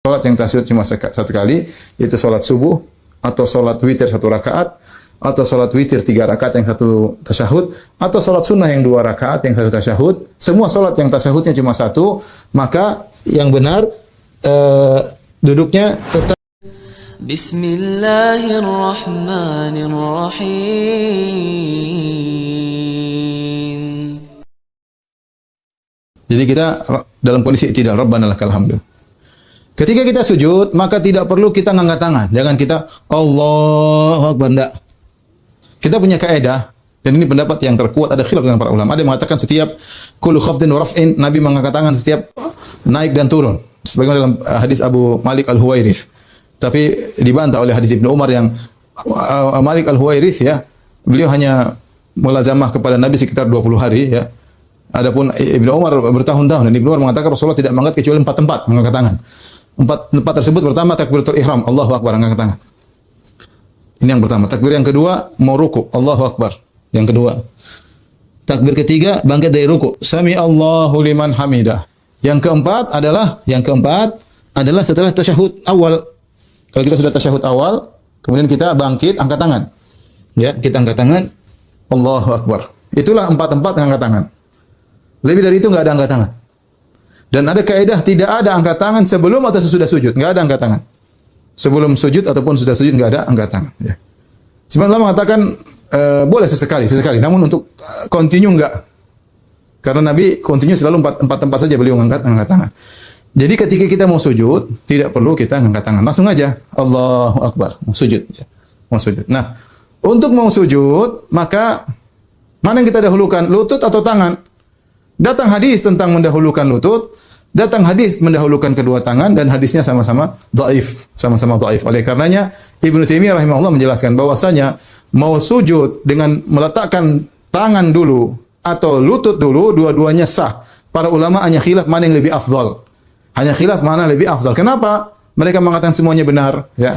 Salat yang tasyahud cuma satu kali, itu salat subuh, atau salat witir 1 rakaat, atau salat witir 3 rakaat yang 1 tasyahud, atau salat sunnah yang 2 rakaat yang 1 tasyahud. Semua salat yang tasyahudnya cuma 1, maka yang benar duduknya tetap. Bismillahirrahmanirrahim. Jadi kita dalam kondisi i'tidal, Rabbana lakal hamdu. Ketika kita sujud, maka tidak perlu kita ngangkat tangan. Jangan kita Allahu Akbar, enggak. Kita punya kaidah, dan ini pendapat yang terkuat, ada khilaf dengan para ulama. Ada yang mengatakan setiap kullu khafdin wa raf'in, Nabi mengangkat tangan setiap naik dan turun. Sebagaimana dalam hadis Abu Malik Al-Huwairits. Tapi dibantah oleh hadis Ibnu Umar yang Malik Al-Huwairits ya, beliau hanya mulazamah kepada Nabi sekitar 20 hari ya. Adapun Ibnu Umar bertahun-tahun, dan Ibnu Umar mengatakan Rasulullah tidak mengangkat kecuali 4 tempat mengangkat tangan. 4 tempat tersebut, pertama takbiratul ihram, Allahu Akbar, angkat tangan. Ini yang pertama. Takbir yang kedua mau ruku, Allahu Akbar. Yang kedua. Takbir ketiga bangkit dari ruku, Sami Allahu liman hamidah. Yang keempat adalah setelah tasyahud awal. Kalau kita sudah tasyahud awal, kemudian kita bangkit angkat tangan. Ya, kita angkat tangan, Allahu Akbar. Itulah 4 tempat angkat tangan. Lebih dari itu enggak ada angkat tangan. Dan ada kaidah tidak ada angkat tangan sebelum atau sesudah sujud, enggak ada angkat tangan. Sebelum sujud ataupun sudah sujud enggak ada angkat tangan. Ya. Sebenarnya mengatakan boleh sesekali, namun untuk continue enggak. Karena Nabi continue selalu 4 tempat saja beliau angkat tangan. Jadi ketika kita mau sujud, tidak perlu kita angkat tangan, langsung aja Allahu Akbar, mau sujud. Ya. Mau sujud. Nah, untuk mau sujud, maka mana yang kita dahulukan, lutut atau tangan? Datang hadis tentang mendahulukan lutut, datang hadis mendahulukan kedua tangan, dan hadisnya sama-sama dhaif, Oleh karenanya Ibnu Taimiyah rahimahullah menjelaskan bahwasanya mau sujud dengan meletakkan tangan dulu atau lutut dulu, dua-duanya sah. Para ulama hanya khilaf mana yang lebih afdal. Kenapa? Mereka mengatakan semuanya benar, ya.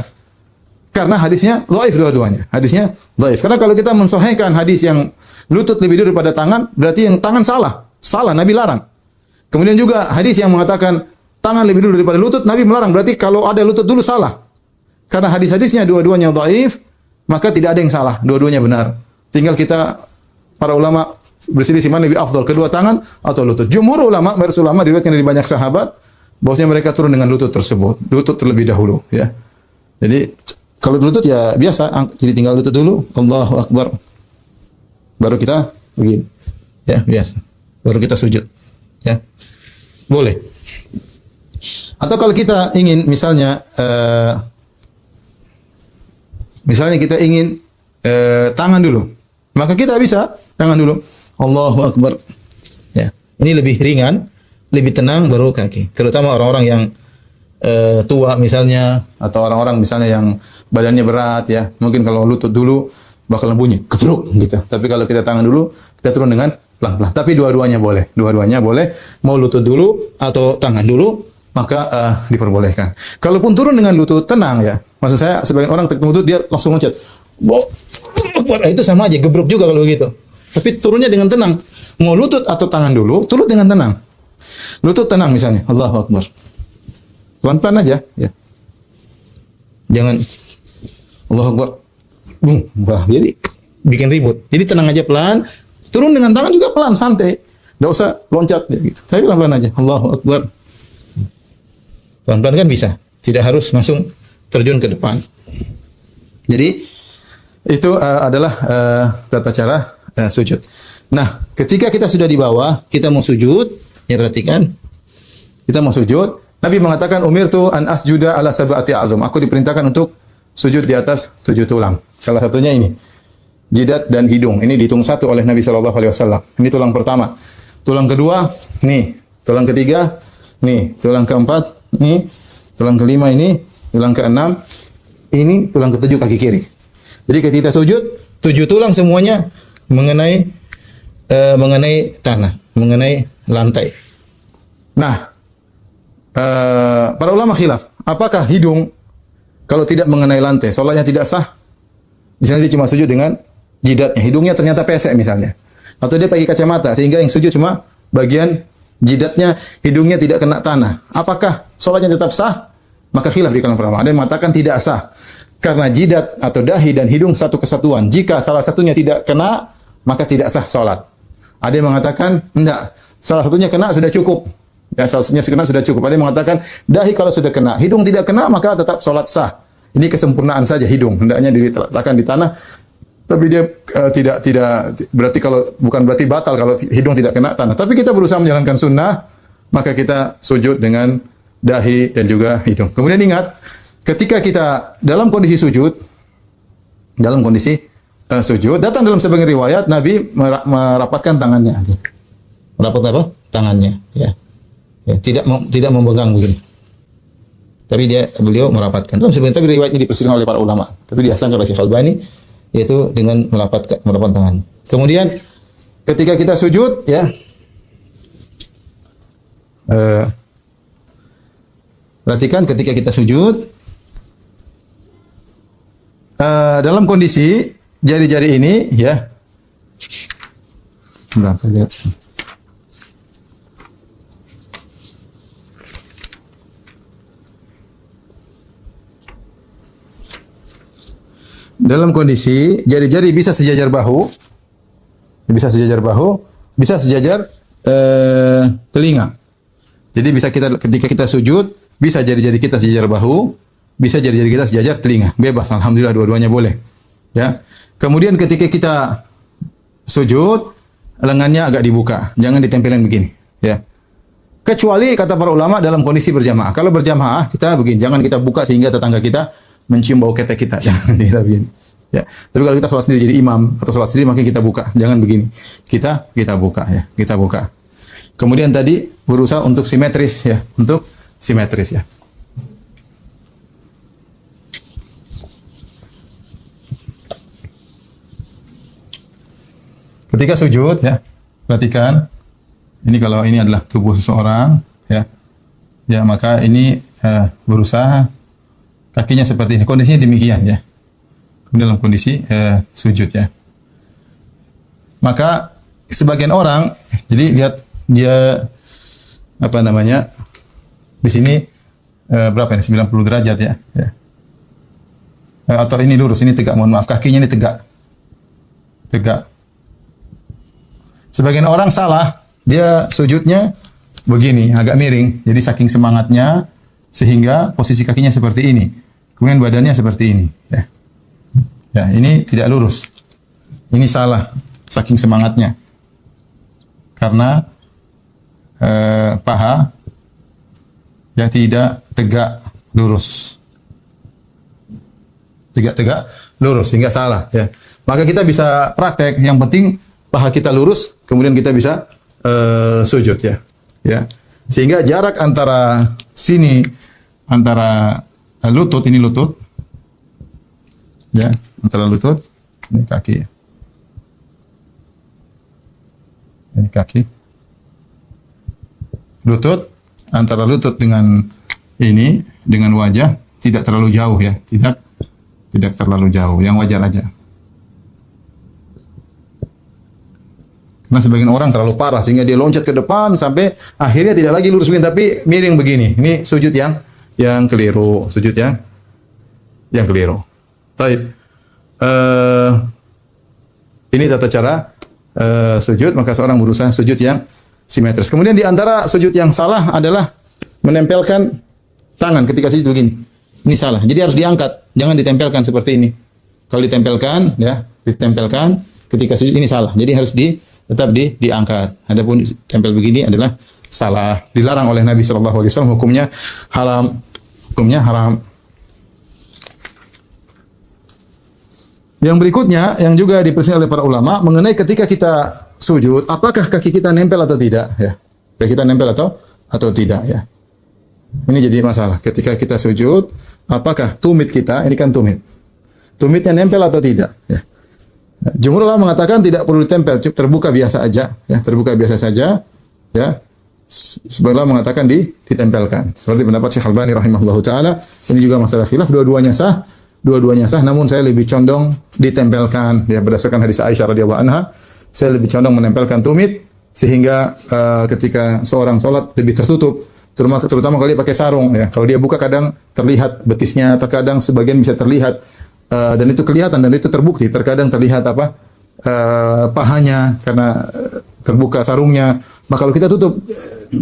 Karena hadisnya dhaif dua-duanya. Karena kalau kita mensahihkan hadis yang lutut lebih dulu daripada tangan, berarti yang tangan salah, Nabi larang. Kemudian juga hadis yang mengatakan tangan lebih dulu daripada lutut, Nabi melarang. Berarti kalau ada lutut dulu salah. Karena hadis-hadisnya dua-duanya dhaif, maka tidak ada yang salah, dua-duanya benar. Tinggal kita, para ulama berselisih mana lebih afdal, kedua tangan atau lutut. Jumhur ulama, diriwayatkan dari banyak sahabat, bahwasanya mereka turun dengan lutut tersebut, lutut terlebih dahulu, ya. Jadi kalau lutut ya biasa, jadi tinggal lutut dulu, Allahu Akbar. Baru kita begini. Ya, biasa. Baru kita sujud. Ya. Boleh. Atau kalau kita ingin misalnya kita ingin tangan dulu, maka kita bisa tangan dulu. Allahu Akbar. Ya. Ini lebih ringan, lebih tenang, baru kaki. Terutama orang-orang yang tua misalnya, atau orang-orang misalnya yang badannya berat ya. Mungkin kalau lutut dulu bakal bunyi kepruk gitu. Tapi kalau kita tangan dulu, kita turun dengan pelan-pelan. Tapi dua-duanya boleh. Mau lutut dulu atau tangan dulu, maka diperbolehkan. Kalaupun turun dengan lutut, tenang ya. Maksud saya, sebagian orang teknik lutut dia langsung loncat. Itu sama aja, gebruk juga kalau begitu. Tapi turunnya dengan tenang. Mau lutut atau tangan dulu, turun dengan tenang. Lutut tenang misalnya, Allahu Akbar. Pelan-pelan aja, ya. Jangan Allahu Akbar. Jadi bikin ribut. Jadi tenang aja, pelan. Turun dengan tangan juga pelan, santai. Enggak usah loncat ya, gitu. Saya pelan-pelan aja. Allahu Akbar. Pelan-pelan kan bisa. Tidak harus langsung terjun ke depan. Jadi itu adalah tata cara sujud. Nah, ketika kita sudah di bawah, kita mau sujud, ya perhatikan. Kita mau sujud, Nabi mengatakan umirtu an asjuda ala sab'ati a'zam. Aku diperintahkan untuk sujud di atas 7 tulang. Salah satunya ini, jidat dan hidung. Ini dihitung satu oleh Nabi SAW. Ini tulang pertama. Tulang kedua, nih. Tulang ketiga, nih. Tulang keempat, nih. Tulang kelima ini. Tulang keenam, ini. Tulang ketujuh kaki kiri. Jadi ketika sujud, 7 tulang semuanya mengenai tanah, mengenai lantai. Nah, para ulama khilaf. Apakah hidung kalau tidak mengenai lantai, salatnya tidak sah? Misalnya dia cuma sujud dengan jidatnya, hidungnya ternyata pesek misalnya. Atau dia pakai kacamata sehingga yang sujud cuma bagian jidatnya, hidungnya tidak kena tanah. Apakah salatnya tetap sah? Maka khilaf di kalangan para ulama. Ada yang mengatakan tidak sah karena jidat atau dahi dan hidung satu kesatuan. Jika salah satunya tidak kena, maka tidak sah salat. Ada yang mengatakan enggak, salah satunya kena sudah cukup. Ya, salah satunya kena sudah cukup. Ada yang mengatakan dahi kalau sudah kena, hidung tidak kena maka tetap salat sah. Ini kesempurnaan saja hidung, hendaknya diletakkan di tanah. Tapi dia tidak berarti kalau bukan berarti batal kalau hidung tidak kena tanah. Tapi kita berusaha menjalankan sunnah, maka kita sujud dengan dahi dan juga hidung. Kemudian ingat, ketika kita dalam kondisi sujud, datang dalam sebagian riwayat Nabi merapatkan tangannya. Merapatkan apa? Tangannya. Ya, tidak memegang begini. Tapi beliau merapatkan. Dalam sebagian tapi riwayat ini diperselisihkan oleh para ulama. Tapi dihasankan oleh Syekh Albani, yaitu dengan merapatkan tangan. Kemudian ketika kita sujud, ya, perhatikan ketika kita sujud, dalam kondisi jari-jari ini, ya, berapa lihat. Dalam kondisi jari-jari bisa sejajar bahu, bisa sejajar telinga. Jadi bisa ketika kita sujud, bisa jari-jari kita sejajar bahu, bisa jari-jari kita sejajar telinga. Bebas, alhamdulillah dua-duanya boleh. Ya. Kemudian ketika kita sujud, lengannya agak dibuka, jangan ditempelin begini. Ya. Kecuali kata para ulama dalam kondisi berjamaah. Kalau berjamaah kita begini, jangan kita buka sehingga tetangga kita mencium bau ketek kita. Jangan kita begini. Ya. Tapi kalau kita sholat sendiri jadi imam atau sholat sendiri, maka kita buka. Jangan begini. Kita buka, ya. Kita buka. Kemudian tadi berusaha untuk simetris, ya. Untuk simetris, ya. Ketika sujud, ya, perhatikan. Ini kalau ini adalah tubuh seseorang, ya. Ya, maka ini berusaha kakinya seperti ini. Kondisinya demikian, ya. Dalam kondisi sujud, ya. Maka sebagian orang, jadi lihat dia apa namanya? Di sini berapa ini? 90 derajat, ya. Ya. Atau ini lurus, ini tegak. Mohon maaf, kakinya ini tegak. Tegak. Sebagian orang salah, dia sujudnya begini, agak miring. Jadi saking semangatnya sehingga posisi kakinya seperti ini. Kemudian badannya seperti ini, ya. Ya, ini tidak lurus. Ini salah saking semangatnya. Karena paha ya tidak tegak lurus. Tegak lurus sehingga salah, ya. Maka kita bisa praktek, yang penting paha kita lurus, kemudian kita bisa sujud, ya. Ya. Sehingga jarak antara sini, antara lutut, ini lutut, ya, antara lutut, ini kaki, ini kaki, lutut, antara lutut dengan ini, dengan wajah tidak terlalu jauh, ya, tidak terlalu jauh, yang wajar aja. Karena sebagian orang terlalu parah sehingga dia loncat ke depan sampai akhirnya tidak lagi lurus begini tapi miring begini. Ini sujud yang keliru, sujud yang keliru. Baik. Ini tata cara sujud, maka seorang berusaha sujud yang simetris. Kemudian di antara sujud yang salah adalah menempelkan tangan ketika sujud begini. Ini salah. Jadi harus diangkat, jangan ditempelkan seperti ini. Kalau ditempelkan, ya, ditempelkan ketika sujud ini salah. Jadi harus tetap diangkat. Adapun tempel begini adalah salah, dilarang oleh Nabi sallallahu alaihi wasallam, hukumnya haram. Yang berikutnya yang juga diperselisihkan oleh para ulama mengenai ketika kita sujud, apakah kaki kita nempel atau tidak, ya. Kaki kita nempel atau tidak, ya. Ini jadi masalah. Ketika kita sujud, apakah tumit kita, ini kan tumitnya nempel atau tidak, ya. Jumhur ulama mengatakan tidak perlu ditempel, terbuka biasa aja, ya, terbuka biasa saja, ya. Sebagian mengatakan ditempelkan. Seperti pendapat Syekh Albani rahimahullahu taala, ini juga masalah khilaf, dua-duanya sah, namun saya lebih condong ditempelkan, ya, berdasarkan hadis Aisyah radhiyallahu anha, saya lebih condong menempelkan tumit sehingga ketika seorang salat lebih tertutup terutama kalau dia pakai sarung ya. Kalau dia buka kadang terlihat betisnya, terkadang sebagian bisa terlihat dan itu kelihatan dan itu terbukti. Terkadang terlihat pahanya karena terbuka sarungnya. Maka kalau kita tutup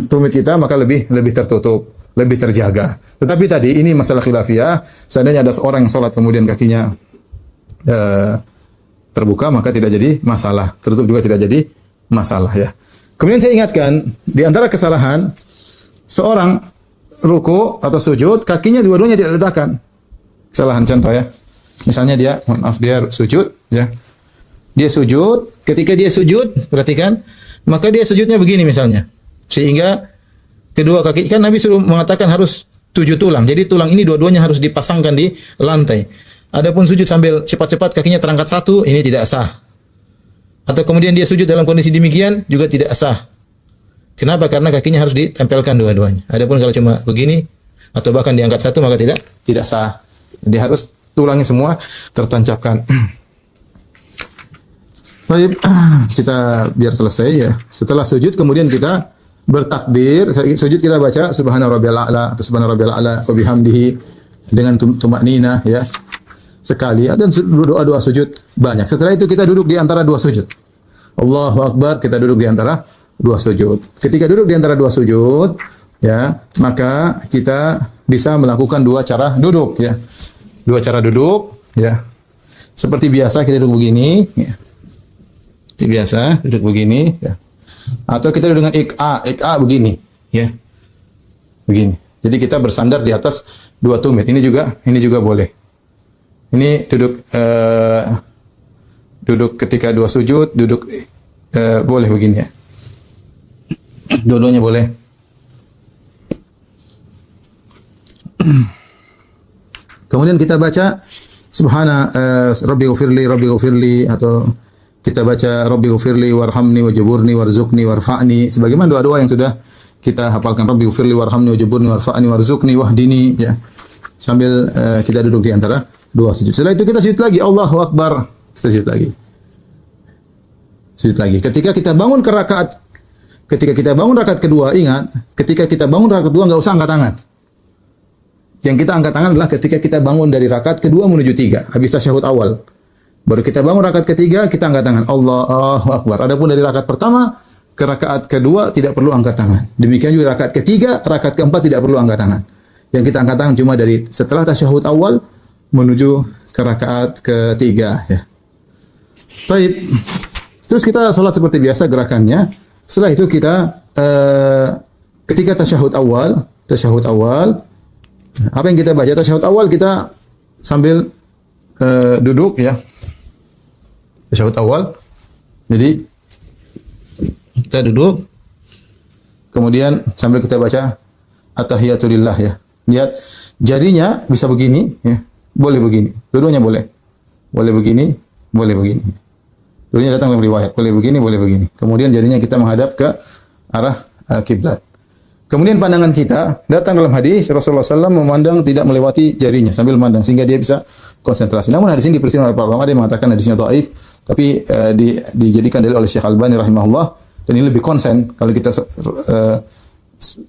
tumit kita maka lebih tertutup, lebih terjaga. Tetapi tadi ini masalah khilafiyah. Seandainya ada seorang yang sholat kemudian kakinya terbuka maka tidak jadi masalah. Tertutup juga tidak jadi masalah ya. Kemudian saya ingatkan di antara kesalahan seorang ruku atau sujud kakinya dua-duanya tidak diletakkan. Kesalahan contoh ya. Misalnya dia sujud ya. Dia sujud, ketika dia sujud perhatikan maka dia sujudnya begini misalnya. Sehingga kedua kaki kan Nabi suruh mengatakan harus 7 tulang. Jadi tulang ini dua-duanya harus dipasangkan di lantai. Adapun sujud sambil cepat-cepat kakinya terangkat satu, ini tidak sah. Atau kemudian dia sujud dalam kondisi demikian juga tidak sah. Kenapa? Karena kakinya harus ditempelkan dua-duanya. Adapun kalau cuma begini atau bahkan diangkat satu maka tidak sah. Dia harus tulangnya semua tertancapkan. Baik, kita biar selesai ya. Setelah sujud kemudian kita bertakbir. Sujud kita baca subhana rabbiyal a'la atau subhana rabbiyal a'la wa bihamdihi dengan tumakninah ya. Sekali dan doa-doa sujud banyak. Setelah itu kita duduk di antara dua sujud. Allahu Akbar, kita duduk di antara dua sujud. Ketika duduk di antara dua sujud, ya, maka kita bisa melakukan dua cara duduk ya. Dua cara duduk ya. Seperti biasa kita duduk begini ya. Seperti biasa duduk begini ya. Atau kita duduk dengan iqa begini ya. Begini. Jadi kita bersandar di atas dua tumit. Ini juga boleh. Ini duduk ketika dua sujud, boleh begini ya. Dua-duanya boleh. Kemudian kita baca subhana rabbi ghufirli atau kita baca rabbi ghufirli warhamni wajburni warzuqni warfa'ni sebagaimana doa-doa yang sudah kita hafalkan rabbi ghufirli warhamni wajburni warfa'ni warzuqni wahdini ya. Sambil kita duduk di antara dua sujud. Setelah itu kita sujud lagi. Allahu Akbar. Kita sujud lagi. Sujud lagi. Ketika kita bangun rakaat kedua, ingat, ketika kita bangun rakaat kedua enggak usah angkat tangan. Yang kita angkat tangan adalah ketika kita bangun dari rakaat kedua menuju 3, habis tasyahud awal. Baru kita bangun rakaat ketiga, kita angkat tangan. Allahu Akbar. Adapun dari rakaat pertama ke rakaat kedua tidak perlu angkat tangan. Demikian juga rakaat ketiga, rakaat keempat tidak perlu angkat tangan. Yang kita angkat tangan cuma dari setelah tasyahud awal menuju ke rakaat ketiga ya. Baik. Terus kita sholat seperti biasa gerakannya. Setelah itu kita ketika tasyahud awal, apa yang kita baca tasyahud awal kita sambil duduk ya. Tasyahud awal. Jadi kita duduk kemudian sambil kita baca at-tahiyatulillah ya. Lihat jarinya bisa begini ya. Boleh begini. Dua-duanya boleh. Boleh begini, boleh begini. Dua-duanya datang dalam riwayat. Boleh begini, boleh begini. Kemudian jarinya kita menghadap ke arah kiblat. Kemudian pandangan kita datang dalam hadis Rasulullah SAW memandang tidak melewati jarinya sambil memandang sehingga dia bisa konsentrasi. Namun hadis ini diperselisihkan oleh para ulama, ada yang mengatakan hadisnya dhaif, tapi dijadikan dalil oleh Syekh Albani rahimahullah dan ini lebih konsen kalau kita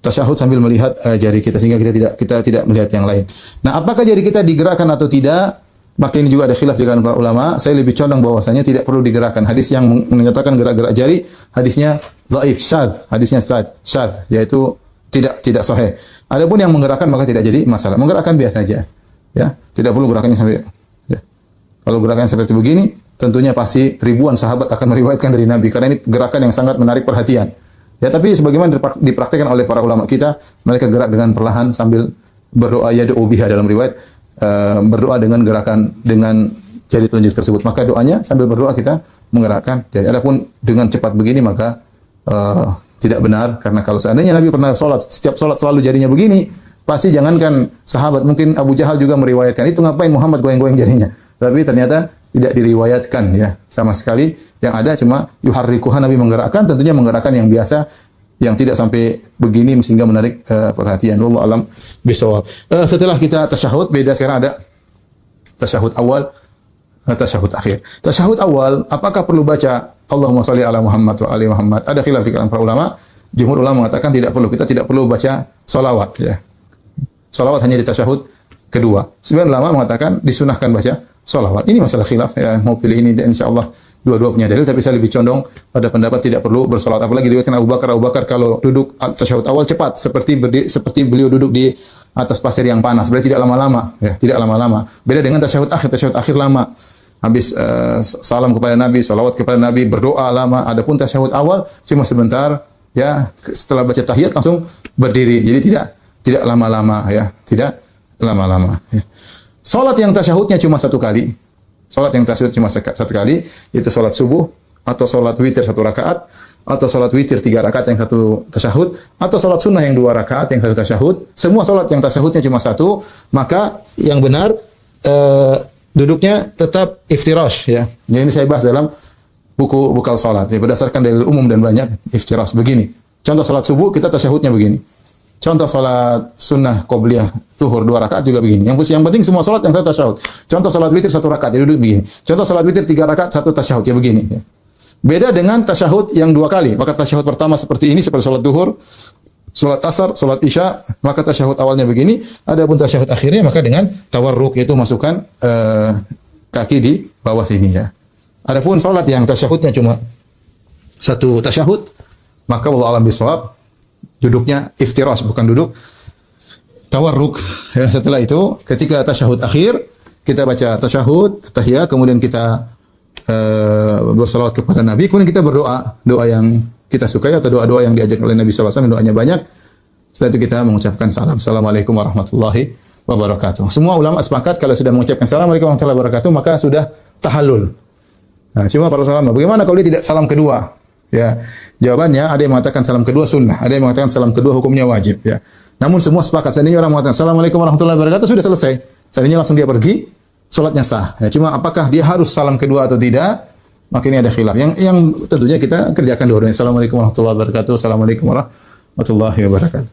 tasyahud sambil melihat jari kita sehingga kita tidak melihat yang lain. Nah, apakah jari kita digerakkan atau tidak? Maka ini juga ada khilaf di kalangan para ulama. Saya lebih condong bahwasanya tidak perlu digerakkan. Hadis yang menyatakan gerak-gerak jari hadisnya dhaif, syadz, hadisnya syadz, yaitu tidak sahih. Adapun yang menggerakkan maka tidak jadi masalah. Menggerakkan biasa saja. Ya, tidak perlu gerakannya sampai ya. Kalau gerakannya seperti begini, tentunya pasti ribuan sahabat akan meriwayatkan dari Nabi karena ini gerakan yang sangat menarik perhatian. Ya, tapi sebagaimana dipraktikkan oleh para ulama kita, mereka gerak dengan perlahan sambil berdoa yad'u biha dalam riwayat berdoa dengan gerakan dengan jari telunjuk tersebut. Maka doanya sambil berdoa kita menggerakkan jari. Adapun dengan cepat begini maka tidak benar karena kalau seandainya Nabi pernah setiap sholat selalu jarinya begini, pasti jangankan sahabat, mungkin Abu Jahal juga meriwayatkan itu ngapain Muhammad goyang-goyang jarinya. Tapi ternyata tidak diriwayatkan ya sama sekali. Yang ada cuma yuharrikuha, Nabi menggerakkan, tentunya menggerakkan yang biasa yang tidak sampai begini sehingga menarik perhatian. Wallahu alam bisawab. Setelah kita tasyahud, beda sekarang ada tasyahud awal, tasyahud akhir. Tasyahud awal apakah perlu baca Allahumma shalli ala Muhammad wa ali Muhammad? Ada khilaf di kalangan para ulama. Jumhur ulama mengatakan tidak perlu. Kita tidak perlu baca salawat ya. Salawat hanya di tasyahud kedua. Sebagian ulama mengatakan disunahkan baca salawat. Ini masalah khilaf ya. Mau pilih ini insyaallah dua-dua punya dalil, tapi saya lebih condong pada pendapat tidak perlu bersalawat. Apalagi diriwayatkan Abu Bakar kalau duduk tasyahud awal cepat seperti beliau duduk di atas pasir yang panas. Berarti tidak lama-lama ya, tidak lama-lama. Beda dengan tasyahud akhir lama. Habis salam kepada Nabi, salawat kepada Nabi, berdoa lama. Adapun tasyahud awal cuma sebentar ya, setelah baca tahiyat langsung berdiri. Jadi tidak lama-lama ya, tidak lama-lama ya. Salat yang tasyahudnya cuma satu kali. Salat yang tasyahud cuma satu kali, itu salat subuh atau salat witir 1 rakaat atau salat witir 3 rakaat yang 1 tasyahud atau salat sunnah yang 2 rakaat yang 1 tasyahud. Semua salat yang tasyahudnya cuma satu, maka yang benar duduknya tetap iftirash ya. Jadi ini saya bahas dalam buku Bekal Salat ya, berdasarkan dalil umum dan banyak iftirash begini. Contoh salat subuh kita tasyahudnya begini. Contoh salat sunnah qobliyah zuhur 2 rakaat juga begini. Yang penting semua salat yang 1 tasyahud. Contoh salat witir 1 rakaat ya duduk begini. Contoh salat witir 3 rakaat 1 tasyahud ya begini ya. Beda dengan tasyahud yang 2 kali. Maka tasyahud pertama seperti ini seperti salat zuhur, salat asar, salat isya, maka tasyahud awalnya begini. Adapun tasyahud akhirnya maka dengan tawarruk, yaitu masukkan kaki di bawah sini ya. Adapun salat yang tasyahudnya cuma 1 tasyahud, maka wallahu a'lam bishawab, duduknya iftirash bukan duduk tawarruk ya. Setelah itu ketika tasyahud akhir kita baca tasyahud tahiyat, kemudian kita bersalawat kepada Nabi, kemudian kita berdoa doa yang kita sukai atau doa-doa yang diajak oleh Nabi sallallahu alaihi wasallam, doanya banyak. Setelah itu kita mengucapkan salam. Assalamualaikum warahmatullahi wabarakatuh. Semua ulama sepakat kalau sudah mengucapkan assalamualaikum warahmatullahi wabarakatuh maka sudah tahallul. Nah, cuma para ulama bagaimana kalau dia tidak salam kedua? Ya, jawabannya ada yang mengatakan salam kedua sunnah, ada yang mengatakan salam kedua hukumnya wajib ya. Namun semua sepakat, seandainya orang mengatakan assalamualaikum warahmatullahi wabarakatuh sudah selesai. Seandainya langsung dia pergi, salatnya sah. Ya, cuma apakah dia harus salam kedua atau tidak? Maka ini ada khilaf. Yang tentunya kita kerjakan dua-duanya. Assalamualaikum warahmatullahi wabarakatuh. Assalamualaikum warahmatullahi wabarakatuh.